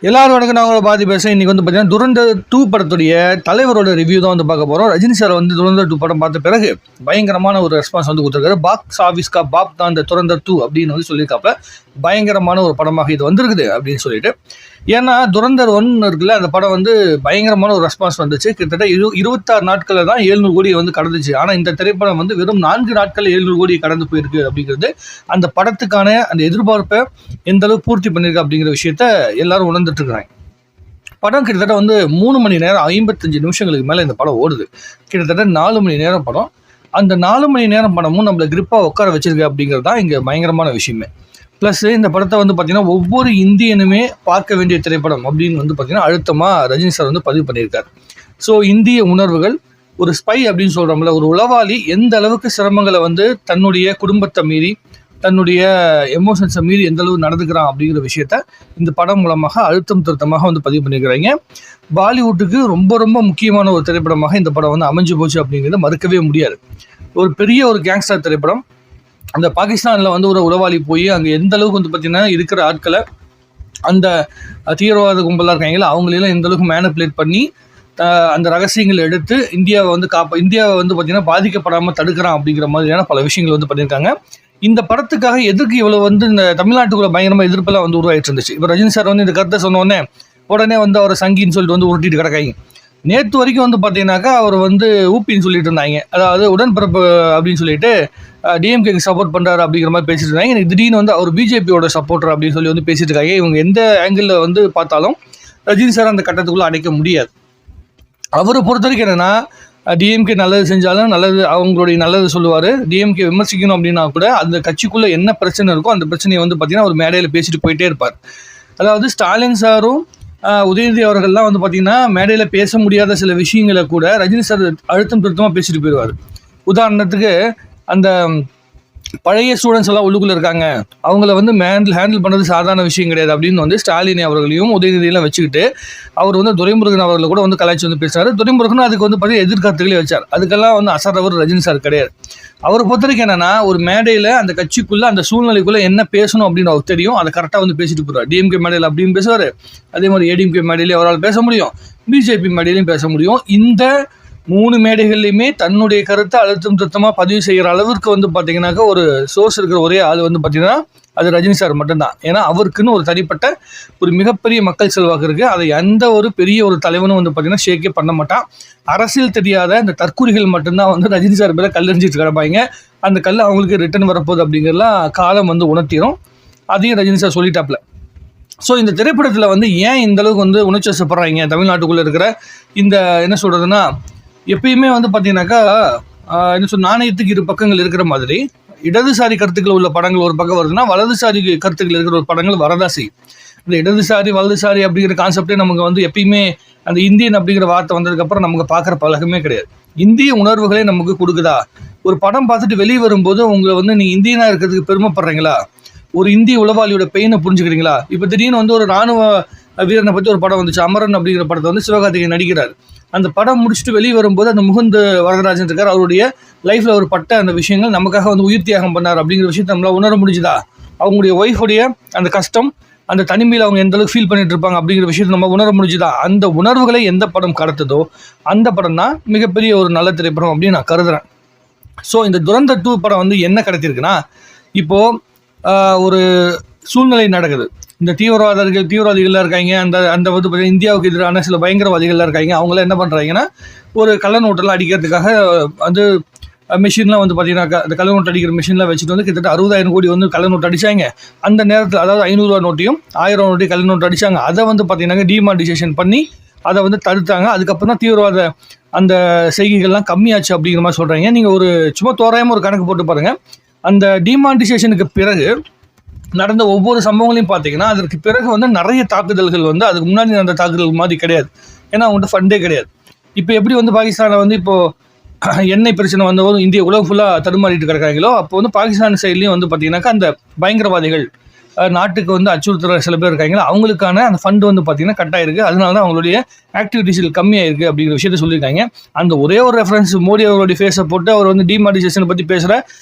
எல்லாரும் வணக்கம். நான் உங்களோட பாதி பேசுகிறேன். இன்றைக்கி வந்து பார்த்தீங்கன்னா துரந்தர் 2 படத்துடைய தலைவரோட ரிவ்யூ தான் வந்து பார்க்க போகிறோம். ரஜினி சார் வந்து துரந்தர் 2 படம் பார்த்த பிறகு பயங்கரமான ஒரு ரெஸ்பான்ஸ் வந்து கொடுத்துருக்காரு. பாக்ஸ் ஆஃபீஸ்கா பாப் தான் இந்த துரந்தர் 2 அப்படின்னு வந்து சொல்லியிருக்காப்ப பயங்கரமான ஒரு படமாக இது வந்திருக்குது அப்படின்னு சொல்லிட்டு. ஏன்னா துரந்தர் 1 இருக்குல்ல, அந்த படம் வந்து பயங்கரமான ஒரு ரெஸ்பான்ஸ் வந்துச்சு. கிட்டத்தட்ட 26 நாட்களில் தான் 700 கோடி வந்து கடந்துச்சு. ஆனால் இந்த திரைப்படம் வந்து வெறும் 4 நாட்களில் 700 கோடி கடந்து போயிருக்கு அப்படிங்கிறது அந்த படத்துக்கான அந்த எதிர்பார்ப்பை எந்த அளவு பூர்த்தி பண்ணியிருக்கு அப்படிங்கிற விஷயத்த எல்லாரும் உணர்ந்துட்டு இருக்கிறாங்க. படம் கிட்டத்தட்ட வந்து 3 மணி நேரம் 55 நிமிஷங்களுக்கு மேலே இந்த படம் ஓடுது. கிட்டத்தட்ட 4 மணி நேரம் படம். அந்த 4 மணி நேரம் படமும் நம்மளை கிரிப்பாக உட்கார வச்சிருக்கு அப்படிங்கிறது தான் இங்கே பயங்கரமான விஷயமே. ப்ளஸ் இந்த படத்தை வந்து பார்த்திங்கன்னா ஒவ்வொரு இந்தியனுமே பார்க்க வேண்டிய திரைப்படம் அப்படின்னு வந்து பார்த்திங்கன்னா அழுத்தமாக ரஜினி சார் வந்து பதிவு பண்ணியிருக்காரு. ஸோ இந்திய உணர்வுகள், ஒரு ஸ்பை அப்படின்னு சொல்கிறோம்ல, ஒரு உளவாளி எந்த அளவுக்கு சிரமங்களை வந்து தன்னுடைய குடும்பத்தை மீறி, தன்னுடைய எமோஷன்ஸை மீறி எந்த அளவு நடந்துக்கிறான் அப்படிங்கிற விஷயத்த இந்த படம் மூலமாக அழுத்தம் திருத்தமாக வந்து பதிவு பண்ணியிருக்கிறாங்க. பாலிவுட்டுக்கு ரொம்ப ரொம்ப முக்கியமான ஒரு திரைப்படமாக இந்த படம் வந்து அமைஞ்சு போச்சு அப்படிங்கிறத மறுக்கவே முடியாது. ஒரு பெரிய ஒரு கேங்ஸ்டர் திரைப்படம். அந்த பாகிஸ்தானில் வந்து ஒரு உளவாளி போய் அங்கே எந்த அளவுக்கு வந்து பார்த்திங்கன்னா இருக்கிற ஆட்களை, அந்த தீவிரவாத கும்பலாக இருக்காங்களா, அவங்களெல்லாம் எந்த அளவுக்கு மேனிப்புலேட் பண்ணி அந்த ரகசியங்களை எடுத்து இந்தியாவை வந்து இந்தியாவை வந்து பார்த்திங்கன்னா பாதிக்கப்படாமல் தடுக்கிறான் அப்படிங்கிற மாதிரியான பல விஷயங்கள் வந்து பண்ணியிருக்காங்க. இந்த படத்துக்காக எதுக்கு இவ்வளோ வந்து இந்த தமிழ்நாட்டுக்குள்ள பயங்கரமாக எதிர்ப்பெல்லாம் வந்து உருவாகிட்டு இருந்துச்சு. இப்போ ரஜினி சார் வந்து இந்த கருத்தை சொன்னோடனே உடனே வந்து அவர் சங்கின்னு சொல்லிட்டு வந்து உருட்டிட்டு கிடக்காங்க. நேற்று வரைக்கும் வந்து பார்த்தீங்கன்னாக்கா அவர் வந்து ஊப்பின்னு சொல்லிட்டு இருந்தாங்க, அதாவது உடன்பிறப்பு அப்படின்னு சொல்லிட்டு டிஎம்கேக்கு சப்போர்ட் பண்ணுறாரு அப்படிங்கிற மாதிரி பேசிட்டு இருந்தாங்க. எனக்கு திடீர்னு வந்து அவர் பிஜேபியோட சப்போர்ட்டர் அப்படின்னு சொல்லி வந்து பேசிட்டு இருக்காங்க. இவங்க எந்த ஆங்கிளில் வந்து பார்த்தாலும் ரஜினி சார் அந்த கட்டத்துக்குள்ளே அடைக்க முடியாது. அவரை பொறுத்த வரைக்கும் என்னென்னா, டிஎம்கே நல்லது செஞ்சாலும் நல்லது, அவங்களுடைய நல்லது சொல்லுவார். டிஎம்கே விமர்சிக்கணும் அப்படின்னா கூட அந்த கட்சிக்குள்ளே என்ன பிரச்சனை இருக்கோ அந்த பிரச்சனையை வந்து பார்த்திங்கன்னா ஒரு மேடையில் பேசிட்டு போயிட்டே இருப்பார். அதாவது ஸ்டாலின் சாரும் உதயநிதி அவர்கள்லாம் வந்து பார்த்திங்கன்னா மேடையில் பேச முடியாத சில விஷயங்களை கூட ரஜினி சார் அழுத்தம் திருத்தமாக பேசிட்டு போயிடுவார். உதாரணத்துக்கு அந்த பழைய ஸ்டூடெண்ட்ஸ் எல்லாம் உள்ளுக்குள்ளே இருக்காங்க, அவங்கள வந்து ஹேண்டில் பண்ணுறது சாதாரண விஷயம் கிடையாது அப்படின்னு வந்து ஸ்டாலின் அவர்களையும் உதயநிதியெல்லாம் வச்சுக்கிட்டு அவர் வந்து துரைமுருகன் அவர்களை கூட வந்து கலாய்ச்சி வந்து பேசுகிறார். துரைமுருகனும் அதுக்கு வந்து பார்த்தீங்கன்னா எதிர்கருத்துக்களே வச்சார். அதுக்கெல்லாம் வந்து அசரவர் ரஜினி சார் கிடையாது. அவரை பொறுத்த வரைக்கும் என்னென்னா, ஒரு மேடையில் அந்த கட்சிக்குள்ளே அந்த சூழ்நிலைக்குள்ளே என்ன பேசணும் அப்படின்னு அவருக்கு தெரியும். அதை கரெக்டாக வந்து பேசிட்டு போகிறார். டிஎம்கே மேடையில் அப்படின்னு பேசுவார், அதே மாதிரி ஏடிஎம்கே மேடையிலேயே அவரால் பேச முடியும், பிஜேபி மேடையிலையும் பேச முடியும். இந்த 3 மேடைகள்லையுமே தன்னுடைய கருத்தை அழுத்தம் திருத்தமாக பதிவு செய்கிற அளவிற்கு வந்து பார்த்திங்கனாக்கா ஒரு சோர்ஸ் இருக்கிற ஒரே ஆள் வந்து பார்த்திங்கன்னா அது ரஜினி சார் மட்டும்தான். ஏன்னா அவருக்குன்னு ஒரு தனிப்பட்ட ஒரு மிகப்பெரிய மக்கள் செல்வாக்கு இருக்குது. அதை எந்த ஒரு பெரிய ஒரு தலைவனும் வந்து பார்த்திங்கன்னா ஷேக்கே பண்ண மாட்டான். அரசியல் தெரியாத இந்த தற்கூரிகள் மட்டும்தான் வந்து ரஜினி சார் பேரை கல்லெறிஞ்சிட்டு கிடப்பாங்க. அந்த கல் அவங்களுக்கு ரிட்டர்ன் வரப்போகுது அப்படிங்கிறலாம் காலம் வந்து உணர்த்திடும். அதையும் ரஜினி சார் சொல்லிட்டாப்ல. ஸோ இந்த திரைப்படத்தில் வந்து ஏன் இந்தளவுக்கு வந்து உணர்ச்சிவசப்படுறாங்க தமிழ்நாட்டுக்குள்ளே இருக்கிற இந்த என்ன சொல்கிறதுனா, எப்பயுமே வந்து பார்த்தீங்கன்னாக்கா என்ன சொல் நாணயத்துக்கு 2 பக்கங்கள் இருக்கிற மாதிரி இடதுசாரி கருத்துக்கள் உள்ள படங்கள் ஒரு பக்கம் வருதுன்னா, வலதுசாரி கருத்துக்கள் இருக்கிற ஒரு படங்கள் வரதா செய்யும். இந்த இடதுசாரி வலதுசாரி அப்படிங்கிற கான்செப்டே நமக்கு வந்து எப்பயுமே அந்த இந்தியன் அப்படிங்கிற வார்த்தை வந்ததுக்கப்புறம் நமக்கு பார்க்குற பழக்கமே கிடையாது. இந்திய உணர்வுகளே நமக்கு கொடுக்குதா? ஒரு படம் பார்த்துட்டு வெளியே வரும்போது உங்களை வந்து நீங்கள் இந்தியனாக இருக்கிறதுக்கு பெருமைப்படுறீங்களா? ஒரு இந்திய உளவாளியோட பெயினை புரிஞ்சுக்கிறீங்களா? இப்போ திடீர்னு வந்து ஒரு ராணுவ வீரனை பற்றி ஒரு படம் வந்துச்சு, அமரன் அப்படிங்கிற படத்தை வந்து சிவகார்த்திகேயன் நடிக்கிறார். அந்த படம் முடிச்சுட்டு வெளியே வரும்போது அந்த முகுந்த் வரதராஜன் இருக்கார், அவருடைய லைஃப்பில் ஒரு பட்ட அந்த விஷயங்கள் நமக்காக வந்து உயிர் தியாகம் பண்ணார் அப்படிங்கிற விஷயத்தை நம்மளால் உணர முடிஞ்சுதா? அவங்களுடைய ஒய்ஃபுடைய அந்த கஷ்டம், அந்த தனிமையில் அவங்க எந்த அளவுக்கு ஃபீல் பண்ணிட்டு இருப்பாங்க அப்படிங்கிற விஷயத்தை நம்ம உணர முடிஞ்சுதா? அந்த உணர்வுகளை எந்த படம் கடத்துதோ அந்த படம் தான் மிகப்பெரிய ஒரு நல்ல திரைப்படம் அப்படின்னு நான் கருதுகிறேன். ஸோ இந்த துரந்தர் 2 படம் வந்து என்ன கடத்திருக்குன்னா, இப்போது ஒரு சூழ்நிலை நடக்குது. இந்த தீவிரவாதிகள்லாம் இருக்காங்க, அந்த வந்து பார்த்தீங்கன்னா இந்தியாவுக்கு எதிரான சில பயங்கரவாதிகள்லாம் இருக்காங்க. அவங்களாம் என்ன பண்ணுறாங்கன்னா, ஒரு கள்ள நோட்டெல்லாம் அடிக்கிறதுக்காக வந்து மிஷின்லாம் வந்து பார்த்தீங்கன்னா அந்த கள்ள நோட்டு அடிக்கிற மிஷின்லாம் வச்சுட்டு வந்து கிட்டத்தட்ட 60,000 கோடி வந்து கள்ள நோட்டு அடித்தாங்க. அந்த நேரத்தில் அதாவது 500 ரூபா நோட்டையும் 1000 நோட்டையும் கள்ள நோட்டு அடித்தாங்க. அதை வந்து பார்த்தீங்கன்னா டிமானிட்டைசேஷன் பண்ணி அதை வந்து தடுத்தாங்க. அதுக்கப்புறம் தான் தீவிரவாத அந்த செய்கைகள்லாம் கம்மியாச்சு அப்படிங்கிற மாதிரி சொல்கிறாங்க. நீங்கள் ஒரு சும்மா தோராயமாக ஒரு கணக்கு போட்டு பாருங்கள். அந்த டிமானிட்டைசேஷனுக்கு பிறகு நடந்த ஒவ்வொரு சம்பவங்களையும் பார்த்தீங்கன்னா அதற்கு பிறகு வந்து நிறைய தாக்குதல்கள் வந்து அதுக்கு முன்னாடி நடந்த தாக்குதல் மாதிரி கிடையாது. ஏன்னா அவங்கள்ட்ட ஃபண்டே கிடையாது. இப்போ எப்படி வந்து பாகிஸ்தானில் வந்து இப்போது எண்ணெய் பிரச்சனை வந்தபோது இந்திய உலகம் ஃபுல்லாக தடுமாறிட்டு கிடக்காங்களோ, அப்போ வந்து பாகிஸ்தான் சைட்லேயும் வந்து பார்த்திங்கனாக்கா அந்த பயங்கரவாதிகள் நாட்டுக்கு வந்து அச்சுறுத்துற சில பேர் இருக்காங்களா, அவங்களுக்கான அந்த ஃபண்டு வந்து பார்த்திங்கன்னா கட் ஆகிருக்கு. அதனால தான் அவங்களுடைய ஆக்டிவிட்டீஸில் கம்மியாயிருக்கு அப்படிங்கிற விஷயத்த சொல்லியிருக்காங்க. அந்த ஒரே ஒரு ரெஃபரன்ஸ் மோடி அவருடைய ஃபேஸை போட்டு அவர் வந்து டிமானிட்டைசேஷனை பற்றி பேசுகிற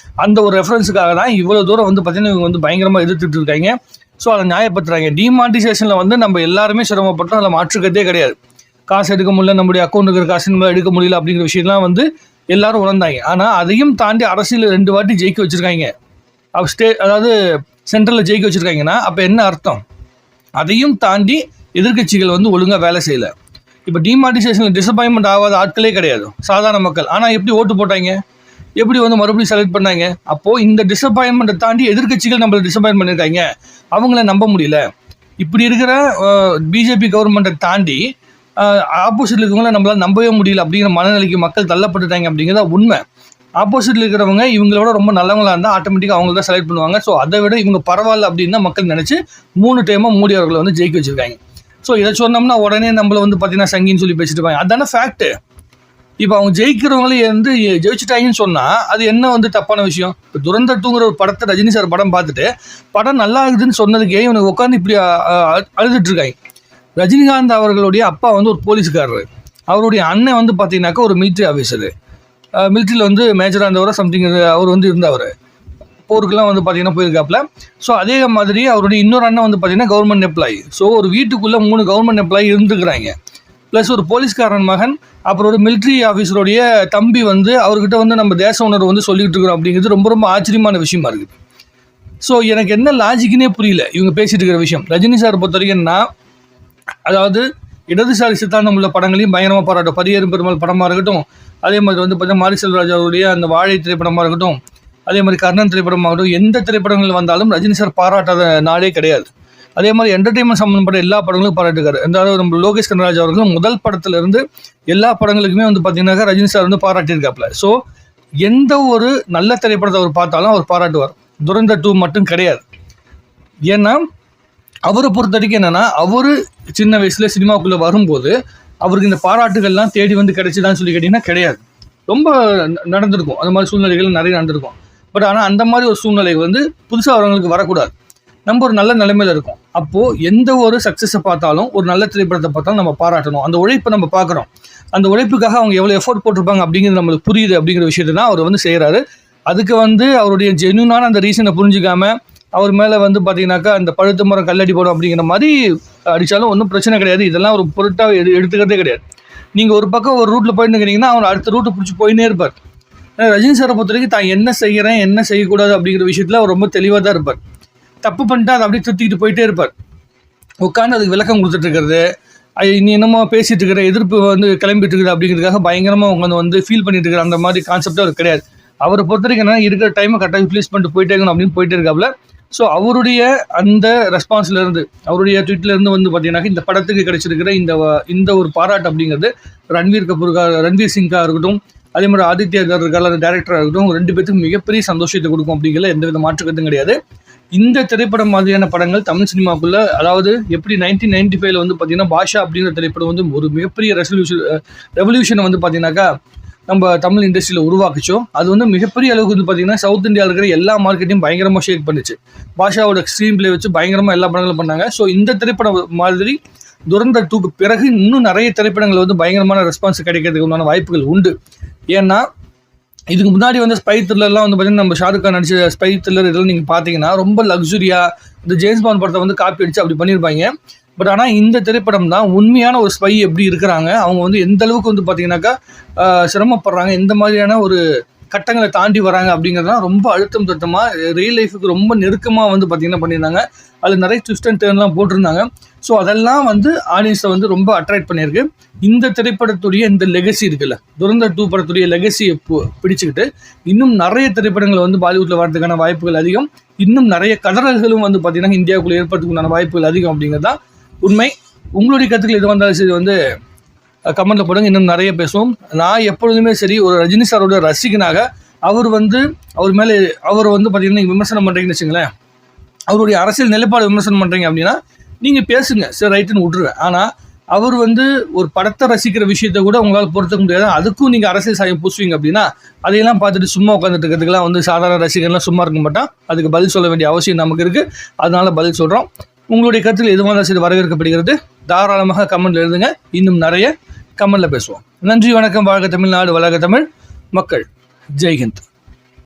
அந்த ஒரு ரெஃபரன்ஸுக்காக தான் இவ்வளோ தூரம் வந்து பார்த்திங்கன்னா இவங்க வந்து பயங்கரமாக எதிர்த்துட்டு இருக்காங்க. ஸோ அதை நியாயப்படுத்துறாங்க. டிமானிட்டைசேஷனில் வந்து நம்ம எல்லாருமே சிரமப்பட்டோம், அதில் மாற்றுக்கிறதே கிடையாது. காசு எடுக்க முடியல, நம்முடைய அக்கௌண்ட் இருக்கிற காசு நம்ம எடுக்க முடியல அப்படிங்கிற விஷயம்லாம் வந்து எல்லாரும் உணர்ந்தாங்க. ஆனால் அதையும் தாண்டி அரசியல் 2 வாட்டி ஜெயிக்க வச்சுருக்காங்க. அதாவது சென்ட்ரலில் ஜெயிக்க வச்சுருக்காங்கன்னா அப்போ என்ன அர்த்தம்? அதையும் தாண்டி எதிர்கட்சிகள் வந்து ஒழுங்காக வேலை செய்யலை. இப்போ டிமானிட்டைசேஷனில் டிசப்பாயின்மெண்ட் ஆகாத ஆட்களே கிடையாது சாதாரண மக்கள். ஆனால் எப்படி ஓட்டு போட்டாங்க, எப்படி வந்து மறுபடியும் செலக்ட் பண்ணாங்க? அப்போது இந்த டிசப்பாயின்மெண்ட்டை தாண்டி எதிர்கட்சிகள் நம்மளை டிசப்பாயின் பண்ணியிருக்காங்க, அவங்கள நம்ப முடியல. இப்படி இருக்கிற பிஜேபி கவர்மெண்ட்டை தாண்டி ஆப்போசிட்டில் இருக்கிறவங்கள நம்மளால் நம்பவே முடியல அப்படிங்கிற மனநிலைக்கு மக்கள் தள்ளப்பட்டுட்டாங்க அப்படிங்கிறத உண்மை. ஆப்போசிட்டில் இருக்கிறவங்க இவங்களோட ரொம்ப நல்லவங்களாக இருந்தால் ஆட்டோமேட்டிக்காக அவங்கள தான் செலக்ட் பண்ணுவாங்க. ஸோ அதை விட இவங்க பரவாயில்ல அப்படின்னு தான் மக்கள் நினச்சி 3 டைமாக மோடி அவர்களை வந்து ஜெயிக்க வச்சுருக்காங்க. ஸோ இதை சொன்னோம்னா உடனே நம்மளை வந்து பார்த்தீங்கன்னா சங்கின்னு சொல்லி பேசிட்டு இருப்பாங்க. அதான ஃபேக்ட்டு. இப்போ அவங்க ஜெயிக்கிறவங்களே வந்து ஜெயிச்சுட்டாங்கன்னு சொன்னால் அது என்ன வந்து தப்பான விஷயம்? இப்போ துரந்தர் 2ங்கிற ஒரு படத்தை ரஜினி சார் படம் பார்த்துட்டு படம் நல்லா இருக்குதுன்னு சொன்னதுக்கே இவனுக்கு உட்காந்து இப்படி அழுதுட்டு இருக்காங்க. ரஜினிகாந்த் அவர்களுடைய அப்பா வந்து ஒரு போலீஸ்காரர், அவருடைய அண்ணன் வந்து பார்த்தீங்கன்னாக்கா ஒரு மிலிட்ரி ஆஃபீஸரு, மிலிட்ரியில் வந்து மேஜராக இருந்தவரை சம்திங் அவர் வந்து இருந்தவர், போருக்கெல்லாம் வந்து பார்த்தீங்கன்னா போயிருக்காப்புல. ஸோ அதே மாதிரி அவருடைய இன்னொரு அண்ணன் வந்து பார்த்தீங்கன்னா கவர்மெண்ட் எம்ப்ளாயி. ஸோ ஒரு வீட்டுக்குள்ளே 3 கவர்மெண்ட் எம்ப்ளாயி இருந்துக்கிறாங்க. ப்ளஸ் ஒரு போலீஸ்காரன் மகன், அப்புறம் ஒரு மிலிட்ரி ஆஃபீஸருடைய தம்பி வந்து அவர்கிட்ட வந்து நம்ம தேச உணர்வு வந்து சொல்லிகிட்டு இருக்கிறோம் அப்படிங்கிறது ரொம்ப ரொம்ப ஆச்சரியமான விஷயமா இருக்குது. ஸோ எனக்கு என்ன லாஜிக்குன்னே புரியல இவங்க பேசிகிட்டு இருக்கிற விஷயம். ரஜினி சார் பொறுத்த வரைக்கும்னா, அதாவது இடதுசாரி சித்தாந்தம் உள்ள படங்களையும் பயங்கரமாக பாராட்டும். பரியேறும் பெருமாள் படமாக இருக்கட்டும், அதே மாதிரி வந்து பார்த்தீங்கன்னா மாரி செல்வராஜ் அவருடைய அந்த வாழை திரைப்படமாக இருக்கட்டும், அதே மாதிரி கர்ணன் திரைப்படமாகட்டும், எந்த திரைப்படங்கள் வந்தாலும் ரஜினி சார் பாராட்டாத நாடே கிடையாது. அதே மாதிரி என்டர்டெயின்மெண்ட் சம்மந்தப்பட்ட எல்லா படங்களும் பாராட்டுக்காரு. அதாவது நம்ம லோகேஷ் கனகராஜ் அவர்களும் முதல் படத்துலேருந்து எல்லா படங்களுக்குமே வந்து பார்த்தீங்கன்னாக்கா ரஜினி சார் வந்து பாராட்டியிருக்காப்புல. ஸோ எந்த ஒரு நல்ல திரைப்படத்தை அவர் பார்த்தாலும் அவர் பாராட்டுவார். துரந்தர் 2 மட்டும் கிடையாது. ஏன்னா அவரை பொறுத்த வரைக்கும் என்னென்னா, அவர் சின்ன வயசில் சினிமாவுக்குள்ளே வரும்போது அவருக்கு இந்த பாராட்டுகள்லாம் தேடி வந்து கிடைச்சிதான்னு சொல்லி கேட்டிங்கன்னா கிடையாது. ரொம்ப நடந்திருக்கும், அந்த மாதிரி சூழ்நிலைகள் நிறைய நடந்திருக்கும். பட் ஆனால் அந்த மாதிரி ஒரு சூழ்நிலை வந்து புதுசாக வரவங்களுக்கு வரக்கூடாது. நம்ம ஒரு நல்ல நிலைமையில் இருக்கோம். அப்போது எந்த ஒரு சக்ஸஸை பார்த்தாலும், ஒரு நல்ல திரைப்படத்தை பார்த்தாலும் நம்ம பாராட்டணும். அந்த உழைப்பை நம்ம பார்க்குறோம். அந்த உழைப்புக்காக அவங்க எவ்வளோ எஃபோர்ட் போட்டிருப்பாங்க அப்படிங்கிறது நம்மளுக்கு புரியுது. அப்படிங்கிற விஷயத்தை தான் அவர் வந்து செய்கிறாரு. அதுக்கு வந்து அவருடைய ஜென்யூனான அந்த ரீசனை புரிஞ்சிக்காமல் அவர் மேலே வந்து பார்த்தீங்கன்னாக்கா அந்த பழுத்த மரம் கல்லடி போடும் அப்படிங்கிற மாதிரி அடித்தாலும் ஒன்றும் பிரச்சனை கிடையாது. இதெல்லாம் ஒரு பொருட்டாக எடுத்துக்கிறதே கிடையாது. நீங்கள் ஒரு பக்கம் ஒரு ரூட்டில் போயிட்டு இருக்கிறீங்கன்னா அவர் அடுத்த ரூட்டை பிடிச்சி போயினே இருப்பார். ரஜினி சாரை பொறுத்த வரைக்கும் தான் என்ன செய்கிறேன் என்ன செய்யக்கூடாது அப்படிங்கிற விஷயத்தில் அவர் ரொம்ப தெளிவாக தான் இருப்பார். தப்பு பண்ணிட்டு அதை அப்படியே திருத்திக்கிட்டு போயிட்டே இருப்பார். உட்காந்து அதுக்கு விளக்கம் கொடுத்துட்டு இருக்கிறது, நீ என்னமோ பேசிகிட்டு இருக்கிற, எதிர்ப்பு வந்து கிளம்பிட்டு இருக்குது அப்படிங்கிறதுக்காக பயங்கரமாக உட்காந்து வந்து ஃபீல் பண்ணிட்டு இருக்கிற அந்த மாதிரி கான்செப்டாக அவர் கிடையாது. அவரை பொறுத்த வரைக்கும் என்னன்னா, இருக்கிற டைமை கரெக்டாக யூட்டிலைஸ் பண்ணிட்டு போயிட்டே இருக்கணும் அப்படின்னு போயிட்டே இருக்காப்புல. ஸோ அவருடைய அந்த ரெஸ்பான்ஸ்லேருந்து, அவருடைய ட்வீட்லேருந்து வந்து பார்த்தீங்கன்னா இந்த படத்துக்கு கிடைச்சிருக்கிற இந்த ஒரு பாராட்டு அப்படிங்கிறது ரன்வீர் சிங்காக இருக்கட்டும், அதே மாதிரி ஆதித்யா இருக்கார் அந்த டேரக்டராக இருக்கட்டும், 2 பேத்துக்கும் மிகப்பெரிய சந்தோஷத்தை கொடுக்கும் அப்படிங்கிற எந்த வித மாற்றுக்கருத்தும் கிடையாது. இந்த திரைப்படம் மாதிரியான படங்கள் தமிழ் சினிமாக்குள்ள, அதாவது எப்படி 1995 வந்து பார்த்தீங்கன்னா பாஷா அப்படிங்கிற திரைப்படம் வந்து ஒரு மிகப்பெரிய ரெவல்யூஷனை வந்து பார்த்தீங்கன்னாக்கா நம்ம தமிழ் இண்டஸ்ட்ரியில் உருவாக்குச்சோ, அது வந்து மிகப்பெரிய அளவுக்கு வந்து பார்த்தீங்கன்னா சவுத் இந்தியாவில் இருக்கிற எல்லா மார்க்கெட்டையும் பயங்கரமாக ஷேக் பண்ணிச்சு. பாஷாவோட ஸ்க்ரீன் பிளே வச்சு பயங்கரமாக எல்லா படங்களும் பண்ணாங்க. ஸோ இந்த திரைப்படம் மாதிரி துரந்தர் 2க்கு பிறகு இன்னும் நிறைய திரைப்படங்கள் வந்து பயங்கரமான ரெஸ்பான்ஸ் கிடைக்கிறதுக்கு உண்டான வாய்ப்புகள் உண்டு. ஏன்னா இதுக்கு முன்னாடி வந்து ஸ்பை த்ரில்லர்லாம் வந்து பார்த்தீங்கன்னா நம்ம ஷாருக் கான் நடிச்ச ஸ்பை த்ரில்லர் இதெல்லாம் நீங்கள் பார்த்தீங்கன்னா ரொம்ப லக்ஸுரியாக இந்த ஜேம்ஸ் பாண்ட் படத்தை வந்து காப்பி அடிச்சு அப்படி பண்ணியிருப்பாங்க. பட் ஆனால் இந்த திரைப்படம் தான் உண்மையான ஒரு ஸ்பை எப்படி இருக்கிறாங்க, அவங்க வந்து எந்த அளவுக்கு வந்து பார்த்தீங்கன்னாக்கா சிரமப்படுறாங்க, எந்த மாதிரியான ஒரு கட்டங்களை தாண்டி வராங்க அப்படிங்கிறதுலாம் ரொம்ப அழுத்தம் திருத்தமாக ரியல் லைஃபுக்கு ரொம்ப நெருக்கமாக வந்து பார்த்தீங்கன்னா பண்ணியிருந்தாங்க. அதில் நிறைய ட்விஸ்ட் அண்ட் டர்ன்லாம் போட்டிருந்தாங்க. ஸோ அதெல்லாம் வந்து ஆடியன்ஸை வந்து ரொம்ப அட்ராக்ட் பண்ணியிருக்கு. இந்த திரைப்படத்துடைய இந்த லெகசி இருக்குல்ல, துரந்தர் 2 படத்துடைய லெகசியை பிடிச்சிக்கிட்டு இன்னும் நிறைய திரைப்படங்கள் வந்து பாலிவுட்டில் வரதுக்கான வாய்ப்புகள் அதிகம். இன்னும் நிறைய கதறல்களும் வந்து பார்த்தீங்கன்னா இந்தியாவுக்குள்ளே ஏற்படுறதுக்கான வாய்ப்புகள் அதிகம் அப்படிங்கிறது தான் உண்மை. உங்களுடைய கருத்துக்கள் எது வந்தாலும் சரி வந்து கமெண்ட்டில் போடுங்க, இன்னும் நிறைய பேசுவோம். நான் எப்பொழுதுமே சரி ஒரு ரஜினி சாரோட ரசிகனாக அவர் மேலே அவர் வந்து பார்த்தீங்கன்னா விமர்சனம் பண்ணுறீங்கன்னு வச்சுங்களேன், அவருடைய அரசியல் நிலைப்பாடு விமர்சனம் பண்ணுறீங்க அப்படின்னா நீங்கள் பேசுங்க, சரி ரைட்டுன்னு விட்டுருவேன். ஆனால் அவர் வந்து ஒரு படத்தை ரசிக்கிற விஷயத்த கூட உங்களால் பொறுத்துக்க முடியாது, அதுக்கும் நீங்கள் அரசியல் சாயம் பூசுவீங்க அப்படின்னா அதையெல்லாம் பார்த்துட்டு சும்மா உட்காந்துட்டு இருக்கிறதுக்கெல்லாம் வந்து சாதாரண ரசிகர்லாம் சும்மா இருக்க மாட்டான். அதுக்கு பதில் சொல்ல வேண்டிய அவசியம் நமக்கு இருக்குது, அதனால பதில் சொல்கிறோம். உங்களுடைய கருத்தில் எதுவாக இருந்தாலும் சரி வரவேற்கப்படுகிறது. தாராளமாக கமெண்ட்ல எழுதுங்க, இன்னும் நிறைய கமெண்ட்ல பேசுவோம். நன்றி, வணக்கம், வாழ்க தமிழ்நாடு, வளர்க தமிழ் மக்கள், ஜெய்ஹிந்த்.